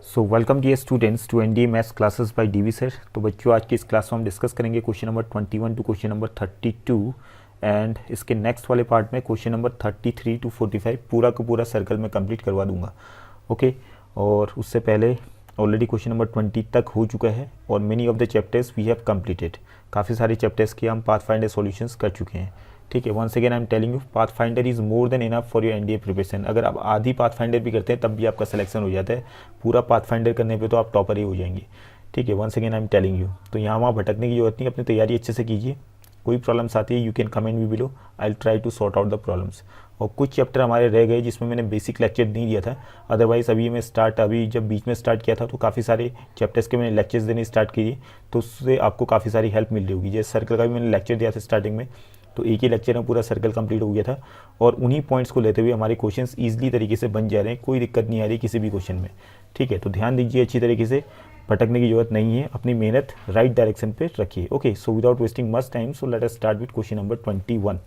So welcome dear students to NDA maths classes by DV sir. तो बच्चों आज की इस क्लास में हम डिस्कस करेंगे question number 21 to question number 32 and इसके नेक्स्ट वाले पार्ट में क्वेश्चन नंबर 33 टू 45 पूरा का पूरा सर्कल में कंप्लीट करवा दूंगा। ओके और उससे पहले ऑलरेडी क्वेश्चन नंबर 20 तक हो चुका है और many of the chapters we have completed. काफ़ी सारे चैप्टर्स के हम पाथ फाइंडर सॉल्यूशंस कर चुके हैं। ठीक है, once again I am telling you Pathfinder is more than enough for your NDA preparation. अगर आप आधी पाथ फाइंडर भी करते हैं तब भी आपका सिलेक्शन हो जाता है। पूरा पाथ फाइंडर करने पे तो आप टॉपर ही हो जाएंगे। ठीक है, once again I am telling you, तो यहाँ वहाँ भटकने की जरूरत नहीं, अपनी तैयारी अच्छे से कीजिए। कोई प्रॉब्लम्स आती है you can comment me below, I will try to sort out the problems. और कुछ चैप्टर हमारे रह गए जिसमें मैंने बेसिक लेक्चर नहीं दिया था, अदरवाइज़ अभी जब बीच में स्टार्ट किया था तो काफ़ी सारे चैप्टर्स के मैंने लेक्चर्स देने स्टार्ट किए, तो उससे आपको काफ़ी सारी हेल्प मिल रही होगी। जैसे सर्कल का भी मैंने लेक्चर दिया था स्टार्टिंग में, तो एक ही लेक्चर में पूरा सर्कल कंप्लीट हो गया था और उन्हीं पॉइंट्स को लेते हुए हमारे क्वेश्चंस ईजिली तरीके से बन जा रहे हैं, कोई दिक्कत नहीं आ रही किसी भी क्वेश्चन में। ठीक है, तो ध्यान दीजिए अच्छी तरीके से, भटकने की जरूरत नहीं है, अपनी मेहनत राइट डायरेक्शन पे रखिए। Okay, so without wasting much time so let us start with question number 21।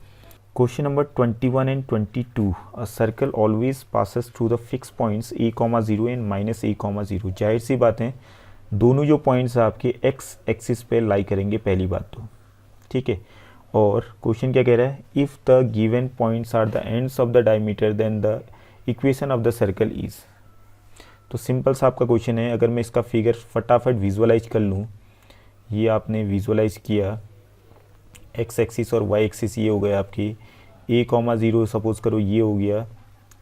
Question number 21 and 22, a circle always passes through the fix points a,0 and -a,0। जाहिर सी बात है दोनों जो पॉइंट्स आपके एक्स एक्सिस पे लाई करेंगे पहली बात तो। ठीक है, और क्वेश्चन क्या कह रहा है, if the given points are the ends of the diameter then the equation of the circle is. तो सिंपल सा आपका क्वेश्चन है। अगर मैं इसका फिगर फटाफट विजुअलाइज कर लूँ, ये आपने विजुअलाइज किया, एक्स एक्सिस और वाई एक्सिस ये हो गया आपकी a,0 सपोज करो ये हो गया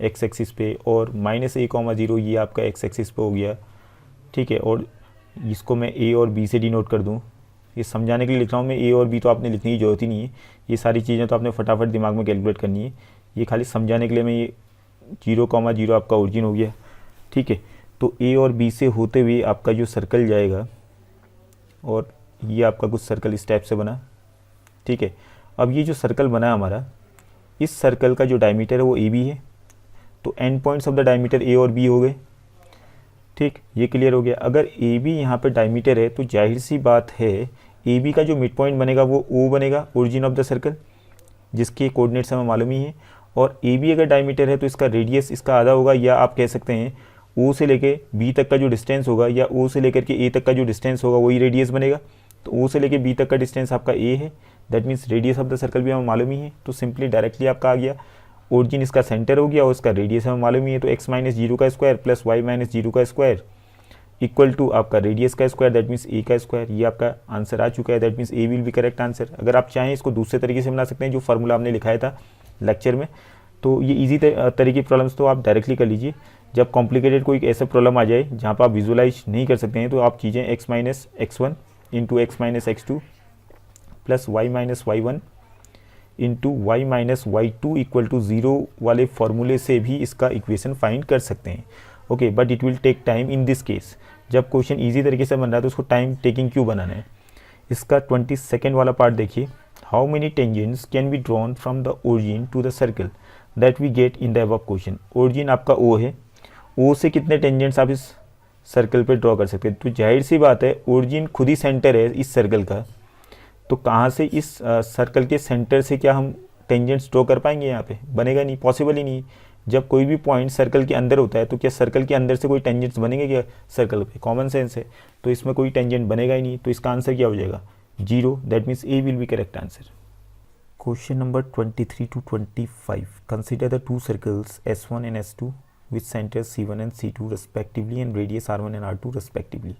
एक्स एक्सिस पे, और -a,0 ये आपका एक्स एक्सिस पे हो गया। ठीक है, और इसको मैं a और b से डिनोट कर दूँ, ये समझाने के लिए लिख रहा हूँ मैं। ए और बी तो आपने लिखने की जरूरत ही नहीं है, ये सारी चीज़ें तो आपने फटाफट दिमाग में कैलकुलेट करनी है। ये खाली समझाने के लिए मैं ये 0,0 आपका ओरिजिन हो गया। ठीक है, तो ए और बी से होते हुए आपका जो सर्कल जाएगा, और ये आपका कुछ सर्कल इस टाइप से बना। ठीक है, अब ये जो सर्कल बना हमारा, इस सर्कल का जो डायमीटर है वो ए बी है, तो and points of the diameter ए और बी हो गए। ठीक, ये क्लियर हो गया। अगर ए बी यहाँ पर डायमीटर है तो जाहिर सी बात है ए बी का जो मिड पॉइंट बनेगा वो ओ बनेगा, ओरिजिन ऑफ द सर्कल, जिसके कोऑर्डिनेट्स हमें मालूम ही है। और ए बी अगर डायमीटर है तो इसका रेडियस इसका आधा होगा, या आप कह सकते हैं ओ से लेके बी तक का जो डिस्टेंस होगा या ओ से लेकर के ए तक का जो डिस्टेंस होगा वही रेडियस बनेगा। तो ओ से लेके बी तक का डिस्टेंस आपका ए है, that means radius of the circle भी हमें मालूम ही है। तो सिंपली डायरेक्टली आपका आ गया, ओरिजिन इसका सेंटर हो गया और इसका रेडियस हमें मालूम ही है। तो x - 0 का स्क्वायर प्लस y - 0 का स्क्वायर इक्वल टू आपका रेडियस का स्क्वायर, दैट मीन्स ए का स्क्वायर। ये आपका आंसर आ चुका है, that means A will be correct answer. अगर आप चाहें इसको दूसरे तरीके से बना सकते हैं, जो फार्मूला आपने लिखाया था लेक्चर में। तो ये इजी तरीके प्रॉब्लम्स तो आप डायरेक्टली कर लीजिए। जब कॉम्प्लिकेटेड कोई ऐसा प्रॉब्लम आ जाए जहाँ पर आप विजुअलाइज नहीं कर सकते हैं, तो आप चीज़ें x - x1 into x - x2 plus y - y1 into y - y2 equal to 0 वाले फॉर्मूले से भी इसका इक्वेशन फाइंड कर सकते हैं। Okay, but it will take time in this case. जब क्वेश्चन इजी तरीके से बन रहा है तो उसको टाइम टेकिंग क्यों बनाना है। इसका 22nd वाला पार्ट देखिए, how many tangents can be drawn from the origin to the circle that we get in the above question. Origin आपका ओ है, ओ से कितने टेंजेंट्स आप इस सर्कल पे ड्रॉ कर सकते हैं। तो जाहिर सी बात है ओरिजिन खुद ही सेंटर है इस सर्कल का, तो कहाँ से इस सर्कल के सेंटर से क्या हम टेंजेंट्स ड्रॉ कर पाएंगे। यहाँ पे बनेगा नहीं, पॉसिबल ही नहीं। जब कोई भी पॉइंट सर्कल के अंदर होता है तो क्या सर्कल के अंदर से कोई टेंजेंट्स बनेंगे क्या सर्कल पे, कॉमन सेंस है। तो इसमें कोई टेंजेंट बनेगा ही नहीं, तो इसका आंसर क्या हो जाएगा 0, that means A will be correct answer. Question number 23 to 25, consider the two circles S1 and S2 with centres C1 and C2 respectively and radius R1 and R2 respectively.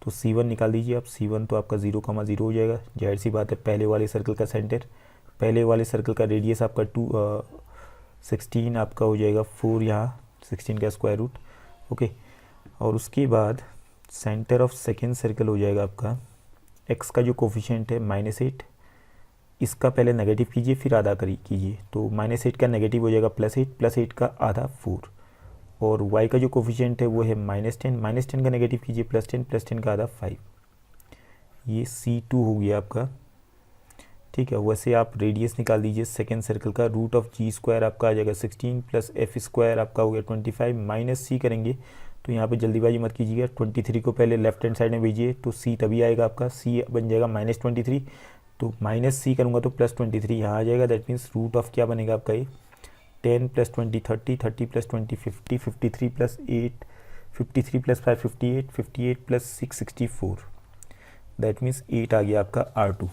तो C1 निकाल दीजिए आप, C1 तो आपका 0,0 हो जाएगा। जाहिर सी बात है पहले वाले सर्कल का सेंटर, पहले वाले सर्कल का रेडियस आपका 16 आपका हो जाएगा 4, यहाँ 16 का स्क्वायर रूट। ओके, और उसके बाद सेंटर ऑफ सेकेंड सर्कल हो जाएगा आपका, x का जो कोफिशिएंट है -8, इसका पहले नेगेटिव कीजिए फिर आधा कीजिए। तो -8 का नेगेटिव हो जाएगा +8, +8 का आधा 4, और y का जो कोफिशिएंट है वो है -10, -10 का नेगेटिव कीजिए +10 का आधा 5। ये C2 हो गया आपका। ठीक है, वैसे आप रेडियस निकाल दीजिए सेकेंड सर्कल का, रूट ऑफ g² आपका आ जाएगा 16 प्लस f² आपका हो गया 25, माइनस c करेंगे तो यहाँ पे जल्दीबाजी मत कीजिएगा। 23 को पहले लेफ्ट हैंड साइड में भेजिए तो c तभी आएगा आपका, c बन जाएगा -23, तो -c करूँगा तो +23 यहाँ आ जाएगा। दैट मीन्स रूट ऑफ क्या बनेगा आपका ये 10 + 20 30, 30 + 20 50, 53 + 8 53 प्लस 5 58, 58 प्लस 6 64, दैट मीन्स 8 आ गया आपका R2।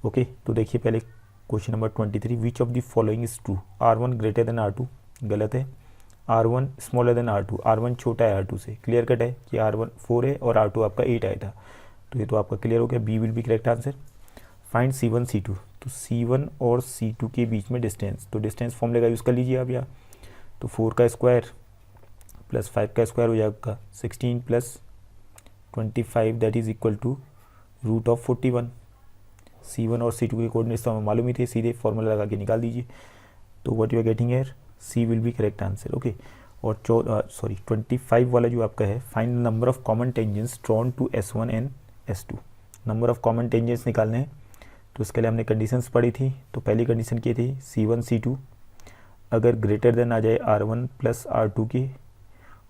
ओके, तो देखिए पहले question number 23, which of the following is true, R1 greater than R2, गलत है। R1 smaller than R2, R1 छोटा है R2 से, क्लियर कट है कि R1 4 है और R2 आपका 8 आया था, तो ये तो आपका क्लियर हो गया, B will be correct answer. Find C1 C2, तो C1 और C2 के बीच में डिस्टेंस, तो डिस्टेंस फॉर्मूले का यूज़ कर लीजिए आप यहाँ, तो 4 का स्क्वायर प्लस 5 का स्क्वायर हो जाएगा आपका 16 plus 25, that is equal to root of 41। C1 और C2 के कोऑर्डिनेट्स तो हमें मालूम ही थे, सीधे फॉर्मूला लगा के निकाल दीजिए, तो what you are getting here, C will be correct answer. Okay, और 25 वाला जो आपका है, find number of common tangents drawn to S1 and S2, number of common tangents निकालने हैं, तो इसके लिए हमने कंडीशंस पढ़ी थी। तो पहली कंडीशन क्या थी, C1 C2 अगर ग्रेटर देन आ जाए R1 प्लस R2 की,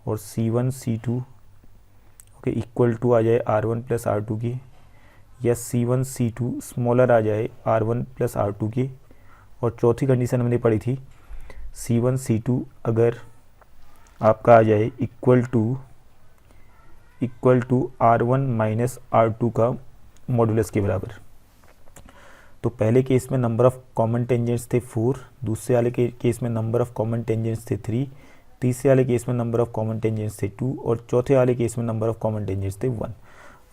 और C1 C2 okay equal to आ जाए R1 प्लस R2 की, या C1 C2 स्मॉलर आ जाए R1 प्लस R2 की, और चौथी कंडीशन हमने पढ़ी थी C1 C2 अगर आपका आ जाए equal to R1 minus R2 का मॉडुलस के बराबर। तो पहले केस में नंबर ऑफ कॉमन टेंजेंट्स थे 4, दूसरे वाले केस में नंबर ऑफ कॉमन टेंजेंट्स थे 3, तीसरे वाले केस में नंबर ऑफ कॉमन टेंजेंट्स थे 2, और चौथे वाले केस में नंबर ऑफ कॉमन टेंजेंट्स थे 1।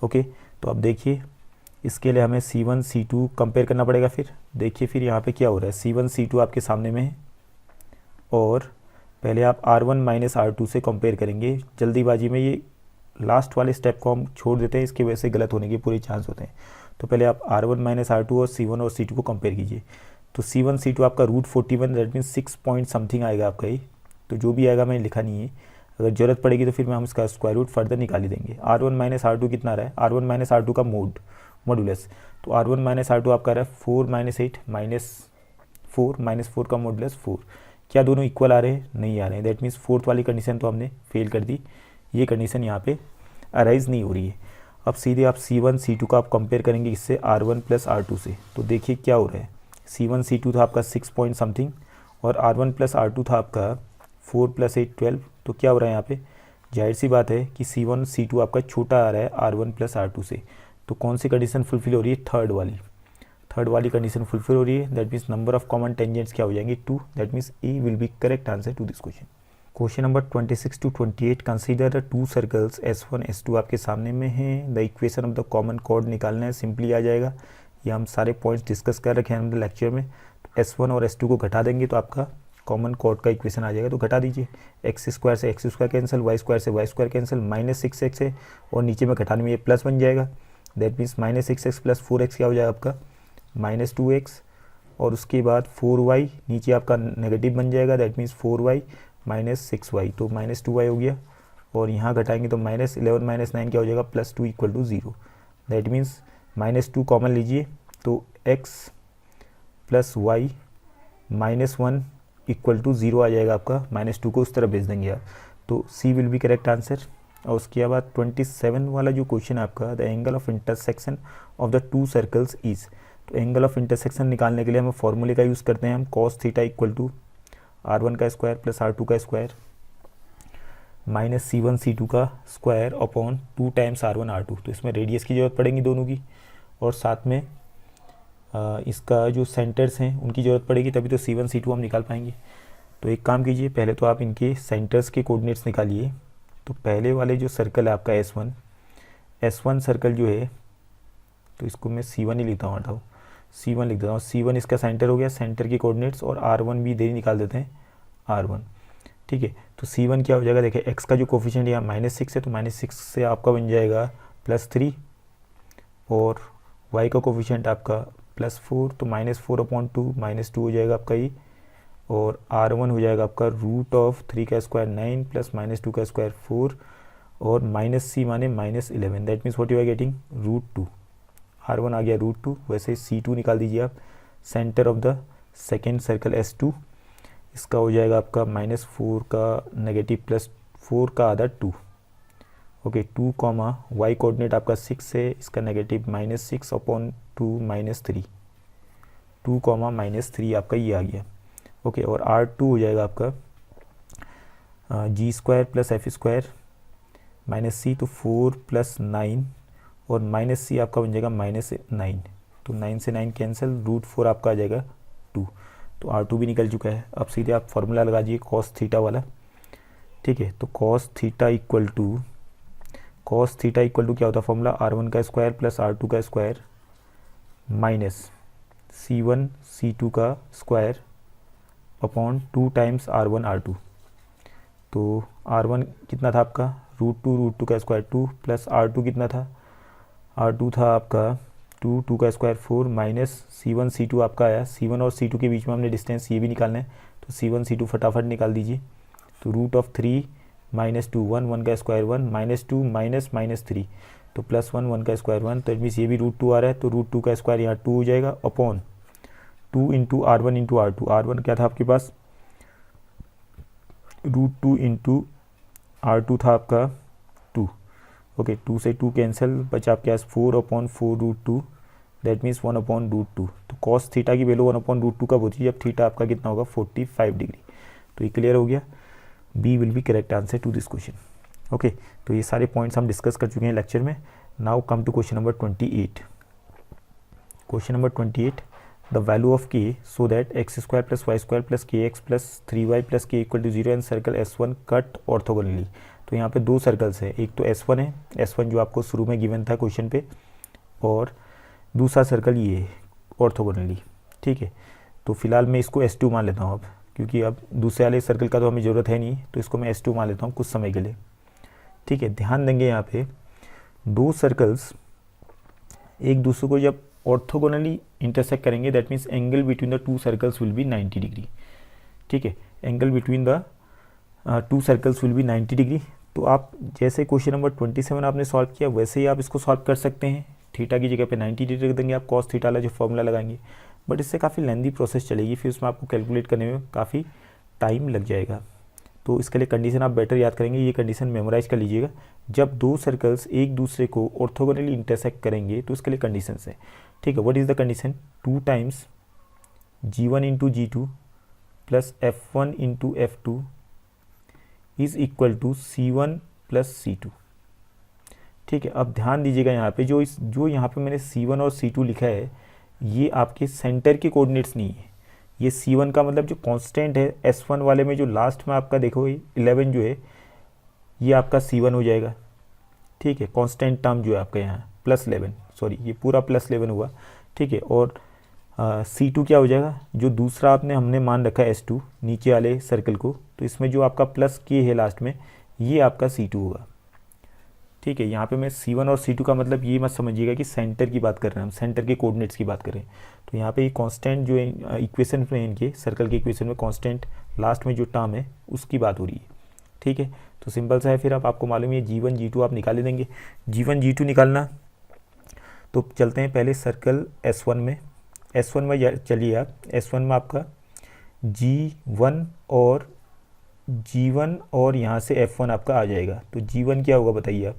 ओके, तो अब देखिए इसके लिए हमें C1 C2 कंपेयर करना पड़ेगा। फिर देखिए फिर यहाँ पे क्या हो रहा है, C1 C2 आपके सामने में है, और पहले आप R1 माइनस R2 से कंपेयर करेंगे। जल्दीबाजी में ये लास्ट वाले स्टेप को हम छोड़ देते हैं, इसकी वजह से गलत होने के पूरे चांस होते हैं। तो पहले आप R1 माइनस R2 और C1 और C2 को कंपेयर कीजिए। तो C1 C2 आपका root 41, that means 6 point something आएगा आपका ये, तो जो भी आएगा मैंने लिखा नहीं है, अगर ज़रूरत पड़ेगी तो फिर मैं हम इसका स्क्वायर रूट फर्दर निकाल ही देंगे। R1 माइनस R2 कितना रहा है, R1 माइनस R2 का मॉडुलस, तो R1 माइनस R2 आपका रहा है 4 माइनस 8 माइनस 4 का मॉडुलस 4। क्या दोनों इक्वल आ रहे हैं, नहीं आ रहे हैं, दैट मीन्स फोर्थ वाली कंडीशन तो हमने फेल कर दी, ये कंडीशन यहाँ पे अराइज नहीं हो रही है। अब सीधे आप C1 C2 का आप कंपेयर करेंगे इससे R1 प्लस R2 से, तो देखिए क्या हो रहा है, C1 C2 था आपका 6 पॉइंट समथिंग, और R1 प्लस R2 था आपका 4 प्लस 8 12, तो क्या हो रहा है यहाँ पे, जाहिर सी बात है कि C1 C2 आपका छोटा आ रहा है R1 प्लस R2 से, तो कौन सी कंडीशन फुलफिल हो रही है, थर्ड वाली कंडीशन फुलफिल हो रही है, that means number of common tangents क्या हो जाएंगे 2, that means A will be correct answer to this question. Question number 26 to 28, consider the 2 circles S1 S2 आपके सामने में है, the equation of the common chord निकालना है, सिंपली आ जाएगा, ये हम सारे पॉइंट्स डिस्कस कर रखे हैं हमने लेक्चर में। तो S1 और S2 को घटा देंगे तो आपका कॉमन कॉर्ड का इक्वेशन आ जाएगा, तो घटा दीजिए, एक्स स्क्वायर से x square cancel, y square से y square cancel, minus 6x है, और नीचे में घटाने में ये प्लस बन जाएगा, that means minus 6x plus 4x क्या हो जाएगा आपका माइनस 2x, और उसके बाद 4y नीचे आपका नेगेटिव बन जाएगा, that means 4y minus 6y, तो माइनस 2y हो गया, और यहाँ घटाएंगे तो माइनस 11 माइनस 9 क्या हो जाएगा plus 2 equal to 0, that means minus 2 common लीजिए, तो x plus Y minus 1 equal to 0 आ जाएगा आपका, माइनस 2 को उस तरफ भेज देंगे आप, तो C will be correct answer. और उसके बाद 27 वाला जो क्वेश्चन है आपका, the angle of intersection of the 2 circles is, तो एंगल ऑफ इंटरसेक्शन निकालने के लिए हम फॉर्मूले का यूज़ करते हैं, हम cos theta equal to R1 का स्क्वायर प्लस R2 का स्क्वायर माइनस C1 C2 का square upon 2 times R1 R2, तो इसमें रेडियस की ज़रूरत पड़ेगी दोनों की, और साथ में इसका जो सेंटर्स हैं उनकी ज़रूरत पड़ेगी, तभी तो C1 C2 हम निकाल पाएंगे। तो एक काम कीजिए, पहले तो आप इनके सेंटर्स के कोऑर्डिनेट्स निकालिए। तो पहले वाले जो सर्कल है आपका S1 सर्कल जो है, तो इसको मैं C1 ही लिखता हूँ, हटाओ C1 लिख देता हूँ, C1 इसका सेंटर हो गया, सेंटर के कोऑर्डिनेट्स, और R1 भी इधर ही निकाल देते हैं R1, ठीक है। तो C1 क्या हो जाएगा, देखिए x का जो कोफिशिएंट यहाँ -6 है, तो -6 से आपका बन जाएगा +3, और y का कोफिशिएंट आपका +4, तो -4 अपॉन 2 -2 हो जाएगा आपका ये, और R1 हो जाएगा आपका √3 का स्क्वायर 9 प्लस -2 का स्क्वायर 4, और -c माने -11, that means what you are getting √2, R1 आ गया √2। वैसे C2 निकाल दीजिए आप, centre of the second circle S2, इसका हो जाएगा आपका -4 का नेगेटिव प्लस 4 का आधा 2, ओके 2 कॉमा y कोऑर्डिनेट आपका 6 है, इसका नेगेटिव -6 अपॉन 2 -3, 2 कॉमा -3 आपका ये आ गया, ओके। और R2 हो जाएगा आपका g² प्लस f² माइनस सी, तो 4 प्लस 9 और माइनस सी आपका बन जाएगा -9, तो 9 से 9 कैंसिल, √4 आपका आ जाएगा 2, तो R2 भी निकल चुका है। अब सीधे आप फॉर्मूला लगा दीजिए कॉस थीटा वाला, ठीक है। तो कॉस थीटा इक्वल टू क्या होता है फॉर्मूला, R1 का स्क्वायर प्लस R2 का स्क्वायर माइनस C1 C2 का square upon 2 times R1 R2। तो R1 कितना था आपका √2 का स्क्वायर 2 प्लस R2 कितना था, R2 था आपका 2 का स्क्वायर 4 माइनस C1 C2 आपका आया। C1 और C2 के बीच में हमने डिस्टेंस ये भी निकालना है, तो C1 C2 फटाफट निकाल दीजिए। तो √3 -2 1 का स्क्वायर 1 -2 -3, तो +1 1 का स्क्वायर 1, तो इट मीन्स ये भी √2 आ रहा है, तो √2 का स्क्वायर यहाँ 2 हो जाएगा upon 2 into R1 into R2। R1 क्या था आपके पास √2 इंटू R2 था आपका 2, ओके 2 से 2 कैंसिल, बचा आपके पास 4/4 √2, दैट मीन्स 1/√2। तो कॉस थीटा की वैल्यू 1/√2 कब होती है, जब थीटा आपका कितना होगा 45 डिग्री। तो ये क्लियर हो गया, B will be correct answer to this question. Okay, तो ये सारे पॉइंट्स हम डिस्कस कर चुके हैं लेक्चर में। Now come to question number 28। Question number 28, the value of K so that x² + y² + kx + 3y + k = 0 and circle S1 cut orthogonally. तो यहाँ पे दो सर्कल्स है, एक तो S1 है, S1 जो आपको शुरू में गिवन था क्वेश्चन पे, और दूसरा सर्कल ये है ऑर्थोगोनली, ठीक है। तो फिलहाल मैं इसको S2 मान लेता हूँ अब, क्योंकि अब दूसरे वाले सर्कल का तो हमें ज़रूरत है नहीं, तो इसको मैं S2 मान लेता हूँ कुछ समय के लिए, ठीक है। ध्यान देंगे यहाँ पे दो सर्कल्स एक दूसरे को जब ऑर्थोगोनली इंटरसेक्ट करेंगे, that means angle between the two circles will be 90 degree, ठीक है। Angle between the two circles will be 90 degree. तो आप जैसे क्वेश्चन नंबर 27 आपने सॉल्व किया, वैसे ही आप इसको सॉल्व कर सकते हैं। थीटा की जगह पे 90 डिग्री रख देंगे, आप कॉस थीटा वाला जो फॉर्मूला लगाएंगे, बट इससे काफ़ी लेंदी प्रोसेस चलेगी, फिर उसमें आपको कैलकुलेट करने में काफ़ी टाइम लग जाएगा। तो इसके लिए कंडीशन आप बेटर याद करेंगे, ये कंडीशन मेमोराइज कर लीजिएगा। जब दो सर्कल्स एक दूसरे को ऑर्थोगोनली इंटरसेक्ट करेंगे तो इसके लिए कंडीशंस है, ठीक है। What is the condition, 2 times G1 into G2 plus F1 into F2 is equal to C1 plus C2, ठीक है। अब ध्यान दीजिएगा यहाँ पे जो यहाँ पे मैंने C1 और C2 लिखा है, ये आपके सेंटर के कोऑर्डिनेट्स नहीं है। ये C1 का मतलब जो कांस्टेंट है S1 वाले में, जो लास्ट में आपका देखो 11 जो है, ये आपका C1 हो जाएगा, ठीक है। कांस्टेंट टर्म जो है आपका यहाँ +11, सॉरी ये पूरा +11 हुआ, ठीक है। और C2 क्या हो जाएगा, जो दूसरा हमने मान रखा है S2 नीचे वाले सर्कल को, तो इसमें जो आपका +k है लास्ट में, ये आपका C2 होगा, ठीक है। यहाँ पे मैं C1 और C2 का मतलब ये मत समझिएगा कि सेंटर की बात कर रहे हैं हम, सेंटर के कोऑर्डिनेट्स की बात कर रहे हैं। तो यहाँ पे ये कांस्टेंट जो इक्वेशन में, इनके सर्कल के इक्वेशन में कांस्टेंट लास्ट में जो टर्म है उसकी बात हो रही है, ठीक है। तो सिंपल सा है, फिर अब आपको मालूम है G1 G2 आप निकाल देंगे। G1 G2 निकालना, तो चलते हैं पहले सर्कल S1 में। S1 में चलिए आप, S1 में आपका G1 और यहाँ से F1 आपका आ जाएगा। तो G1 क्या होगा बताइए आप,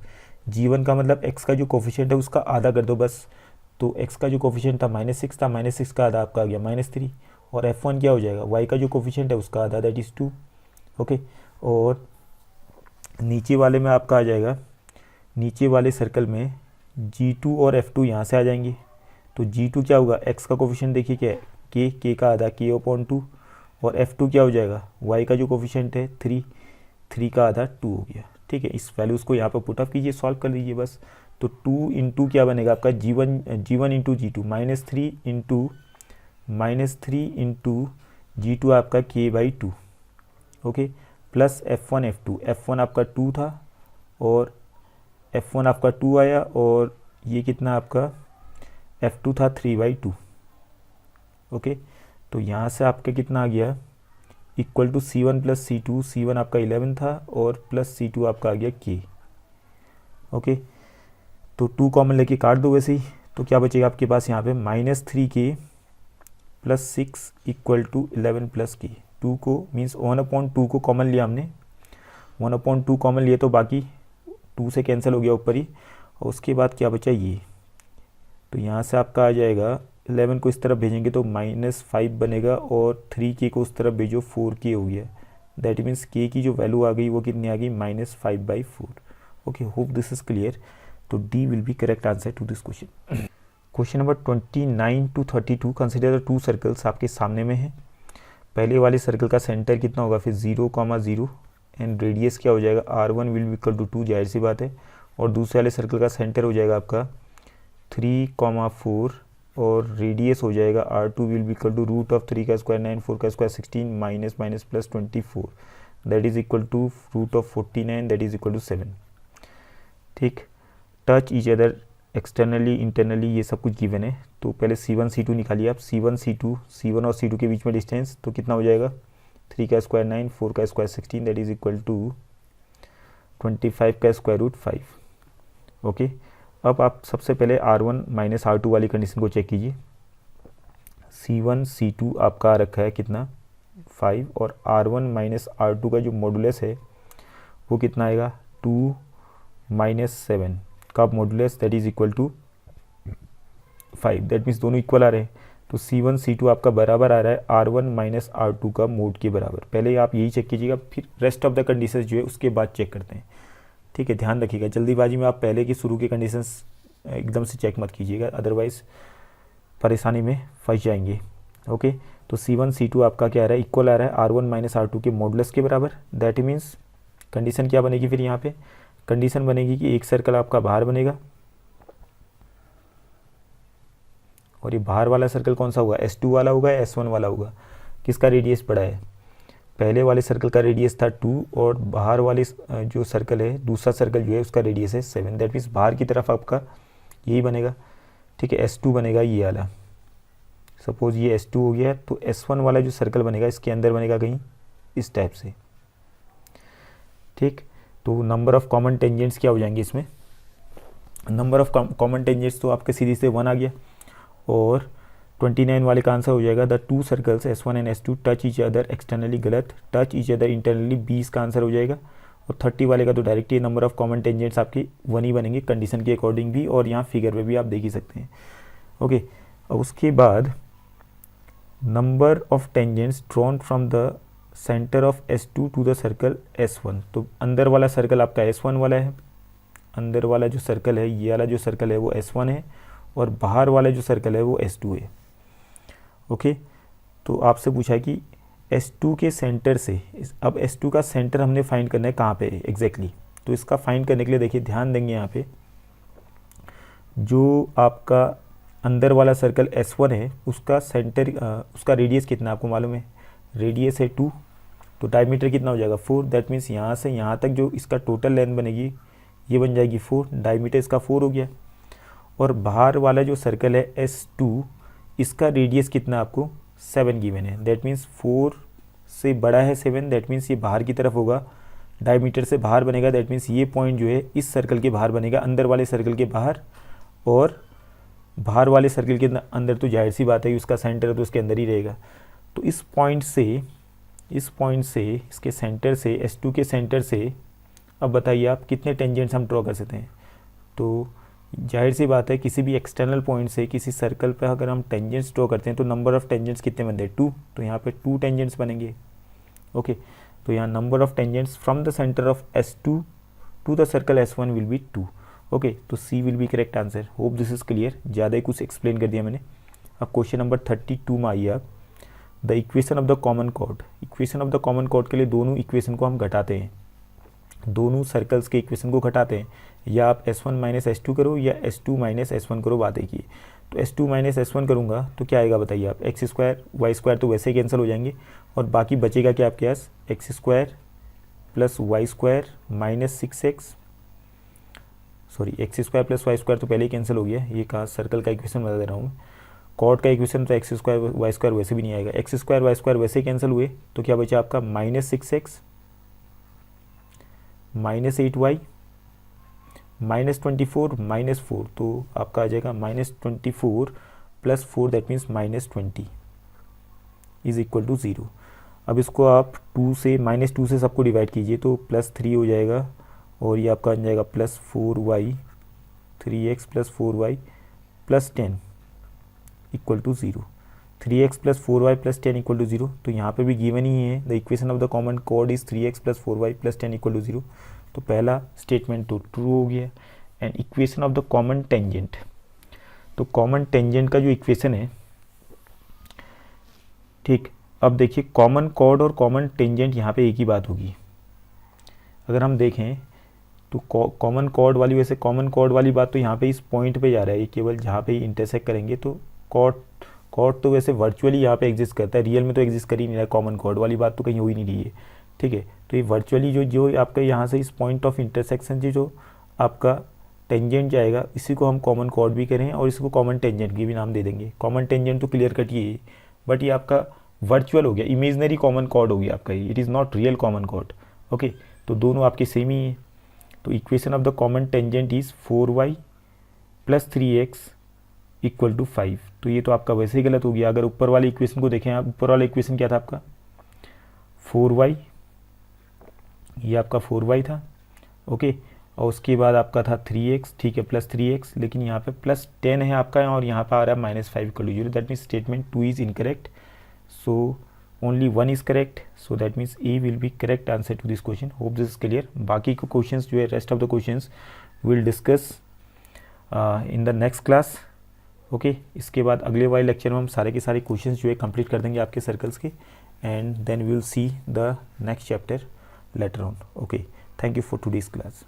G1 का मतलब x का जो कोफिशिएंट है उसका आधा कर दो बस। तो x का जो कोफिशिएंट था -6 था, -6 का आधा आपका आ गया -3, और F1 क्या हो जाएगा, y का जो कोफिशिएंट है उसका आधा, दैट इज़ 2, ओके। और नीचे वाले में आपका आ जाएगा, नीचे वाले सर्कल में G2 और F2 यहाँ से आ जाएंगे। तो G2 क्या होगा, x का कोफिशिएंट देखिए क्या है, k का आधा k/2, और F2 क्या हो जाएगा, y का जो कोफिशिएंट है 3 का आधा 2 हो गया, ठीक है। इस वैल्यूज़ को यहाँ पर पुट अप कीजिए, सॉल्व कर लीजिए बस। तो 2 इंटू क्या बनेगा आपका G1 into G2 -3 into G2 आपका k/2, ओके, प्लस F1 आपका 2 था, और F1 आपका 2 आया, और ये कितना आपका F2 था 3/2, ओके। तो यहाँ से आपका कितना आ गया, equal to C1 plus C2, C1 आपका 11 था, और प्लस C2 आपका आ गया k, ओके। तो 2 कॉमन लेके काट दो वैसे ही, तो क्या बचेगा आपके पास यहाँ पे -3k plus 6 equal to 11 plus k। 2 को मीन्स 1/2 को कॉमन लिया हमने, 1/2 कॉमन लिए तो बाकी 2 से कैंसिल हो गया ऊपर ही, और उसके बाद क्या बचा ये। तो यहाँ से आपका आ जाएगा 11 को इस तरफ भेजेंगे तो -5 बनेगा, और 3k को उस तरफ भेजो 4k हो गया, दैट मीन्स k की जो वैल्यू आ गई वो कितनी आ गई, -5/4, okay, hope this is clear. तो D will be correct answer to this question. Question number 29 to 32, consider the two circles आपके सामने में है। पहले वाले सर्कल का सेंटर कितना होगा, फिर 0,0 एंड रेडियस क्या हो जाएगा, r1 will be equal to 2, जाहिर सी बात है। और दूसरे वाले सर्कल का सेंटर हो जाएगा आपका 3,4 और रेडियस हो जाएगा r2 will be equal to root of 3 का स्क्वायर 9, 4 का square 16 minus minus plus 24 that is equal to root of 49 that is equal to 7। ठीक, touch each other externally internally, ये सब कुछ गिवन है। तो पहले C1 C2 निकालिए आप। C1 और C2 के बीच में डिस्टेंस तो कितना हो जाएगा, 3 का स्क्वायर 9, 4 का square 16 that is equal to 25 का स्क्वायर रूट 5। ओके, अब आप सबसे पहले R1 माइनस R2 वाली कंडीशन को चेक कीजिए। C1 C2 आपका आ रखा है कितना, 5, और R1 माइनस R2 का जो मॉडुलस है वो कितना आएगा, 2 माइनस 7 का modulus that is equal to 5। That means दोनों इक्वल आ रहे हैं। तो C1 C2 आपका बराबर आ रहा है R1 माइनस R2 का मोड के बराबर। पहले आप यही चेक कीजिएगा, फिर रेस्ट ऑफ द कंडीशंस जो है उसके बाद चेक करते हैं। ठीक है, ध्यान रखिएगा, जल्दीबाजी में आप पहले की शुरू के कंडीशंस एकदम से चेक मत कीजिएगा, अदरवाइज परेशानी में फंस जाएंगे। ओके, तो C1 C2 आपका क्या आ रहा है, इक्वल आ रहा है R1 माइनस R2 के मॉडुलस के बराबर। दैट मीन्स कंडीशन क्या बनेगी, फिर यहाँ पे कंडीशन बनेगी कि एक सर्कल आपका बाहर बनेगा, और ये बाहर वाला सर्कल कौन सा होगा, S2 वाला होगा या S1 वाला होगा। किसका रेडियस बड़ा है, पहले वाले सर्कल का रेडियस था 2 और बाहर वाले जो सर्कल है, दूसरा सर्कल जो है उसका रेडियस है 7। दैट मीन्स बाहर की तरफ आपका यही बनेगा। ठीक है, S2 बनेगा ये वाला। सपोज ये S2 हो गया, तो S1 वाला जो सर्कल बनेगा इसके अंदर बनेगा कहीं इस टाइप से। ठीक, तो नंबर ऑफ कॉमन टेंजेंट्स क्या हो जाएंगे इसमें, नंबर ऑफ कॉमन टेंजेंट्स तो आपके सीरीज से 1 आ गया, और 29 वाले का आंसर हो जाएगा the two circles S1 and S2 touch each other externally, गलत, टच ईच अदर इंटरनली 20 का आंसर हो जाएगा। और 30 वाले का तो डायरेक्ट ये नंबर ऑफ कॉमन टेंजेंट्स आपकी 1 ही बनेंगे कंडीशन के अकॉर्डिंग भी, और यहाँ फिगर में भी आप देख ही सकते हैं। ओके, और उसके बाद number of tangents drawn from the centre of S2 to the circle S1। तो अंदर वाला सर्कल आपका S1 वाला है, अंदर वाला जो सर्कल है, ये वाला जो सर्कल है वो S1 है, और बाहर वाला जो सर्कल है वो S2 है। ओके, तो आपसे पूछा है कि S2 के सेंटर से, अब S2 का सेंटर हमने फाइंड करना है कहाँ पे एग्जैक्टली। तो इसका फाइंड करने के लिए देखिए ध्यान देंगे, यहाँ पे जो आपका अंदर वाला सर्कल S1 है उसका सेंटर, उसका रेडियस कितना आपको मालूम है, रेडियस है 2, तो डायमीटर कितना हो जाएगा 4। दैट मीन्स यहाँ से यहाँ तक जो इसका टोटल लेंथ बनेगी ये बन जाएगी 4, डायमीटर इसका 4 हो गया। और बाहर वाला जो सर्कल है S2 इसका रेडियस कितना आपको 7 गिवन है। दैट मीन्स 4 से बड़ा है 7, दैट मीन्स ये बाहर की तरफ होगा, डायमीटर से बाहर बनेगा। दैट मीन्स ये पॉइंट जो है इस सर्कल के बाहर बनेगा, अंदर वाले सर्कल के बाहर, और बाहर वाले सर्कल के अंदर तो जाहिर सी बात है उसका सेंटर तो उसके अंदर ही रहेगा। तो इस पॉइंट से इसके सेंटर से S2 के सेंटर से अब बताइए आप कितने टेंजेंट्स हम ड्रॉ कर सकते हैं। तो जाहिर सी बात है किसी भी एक्सटर्नल पॉइंट से किसी सर्कल पर अगर हम टेंजेंट्स ड्रॉ करते हैं तो नंबर ऑफ टेंजेंट्स कितने बनते हैं, 2। तो यहाँ पे 2 टेंजेंट्स बनेंगे। ओके, तो यहाँ number of tangents from the centre of S2 to the circle S1 will be 2। Okay, तो C will be correct answer. Hope this is clear, ज़्यादा ही कुछ एक्सप्लेन कर दिया मैंने। अब क्वेश्चन नंबर 32 में आइए आप, the equation of the common cord. Equation of the common cord के लिए दोनों इक्वेशन को हम घटाते हैं, दोनों सर्कल्स के इक्वेशन को घटाते हैं, या आप S1 माइनस S2 करो या S2 माइनस S1 करो, बात एक ही। तो S2 माइनस S1 करूँगा तो क्या आएगा बताइए आप, एक्स स्क्वायर वाई स्क्वायर तो वैसे ही कैंसिल हो जाएंगे, और बाकी बचेगा क्या आपके पास, x square plus y square minus 6x, sorry x square plus y square तो पहले ही कैंसिल हो गया, ये कहा सर्कल का इक्वेशन बता दे रहा हूँ। कॉर्ड का इक्वेशन तो एक्स स्क्वायर वाई स्क्वायर वैसे भी नहीं आएगा, एक्स स्क्वायर वाई स्क्वायर वैसे ही कैंसिल हुए, तो क्या बचा आपका minus 6x minus 8y minus 24 minus 4, तो आपका आ जाएगा minus 24 plus 4 that means minus 20 is equal to 0। अब इसको आप 2 से माइनस 2 से सबको डिवाइड कीजिए तो प्लस 3 हो जाएगा, और ये आपका बन जाएगा plus 4y 3x plus 4y plus 10 equal to 0। 3x plus 4y plus 10 equal to 0, तो यहाँ पे भी गिवन ही है the equation of the common chord is 3x plus 4y plus 10 equal to 0। तो पहला स्टेटमेंट तो ट्रू हो गया। And equation of the common tangent, तो कॉमन टेंजेंट का जो इक्वेशन है, ठीक, अब देखिए कॉमन कॉर्ड और कॉमन टेंजेंट यहाँ पे एक ही बात होगी। अगर हम देखें तो कॉमन कॉर्ड वाली, वैसे कॉमन कॉर्ड वाली बात तो यहाँ पे इस पॉइंट पे जा रहा है, केवल जहाँ पे इंटरसेक्ट करेंगे। तो कॉर्ड तो वैसे वर्चुअली यहाँ पे एग्जिस्ट करता है, रियल में तो एग्जिस्ट कर ही नहीं रहा है। कॉमन कॉर्ड वाली बात तो कहीं हो ही नहीं रही है, ठीक है। तो ये वर्चुअली जो आपका यहाँ से इस पॉइंट ऑफ इंटरसेक्शन जो आपका टेंजेंट जाएगा, इसी को हम कॉमन कॉर्ड भी करें और इसको कॉमन टेंजेंट की भी नाम दे देंगे। कॉमन टेंजेंट तो क्लियर कट ही है, बट ये आपका वर्चुअल हो गया, इमेजनरी कॉमन कॉर्ड हो गया आपका, ये it is not real common chord. Okay, तो दोनों आपके सेम ही है। तो equation of the common tangent is 4y + 3x = 5। तो ये तो आपका वैसे ही गलत हो गया। अगर ऊपर वाले इक्वेशन को देखें आप, ऊपर वाला इक्वेशन क्या था आपका 4y, ये आपका 4y था, ओके। और उसके बाद आपका था 3x, ठीक है, +3x, लेकिन यहाँ पे +10 है आपका और यहाँ पर आ रहा है -5 = 0। That means statement 2 is incorrect, so only 1 is correct, so that means A will be correct answer to this question. Hope this is clear. बाकी के क्वेश्चंस जो है, rest of the questions will discuss in the next class, okay. इसके बाद अगले वाले lecture में हम सारे के सारे क्वेश्चंस जो है कंप्लीट कर देंगे आपके सर्कल्स के, and then we will see the next chapter later on, okay. Thank you for today's class.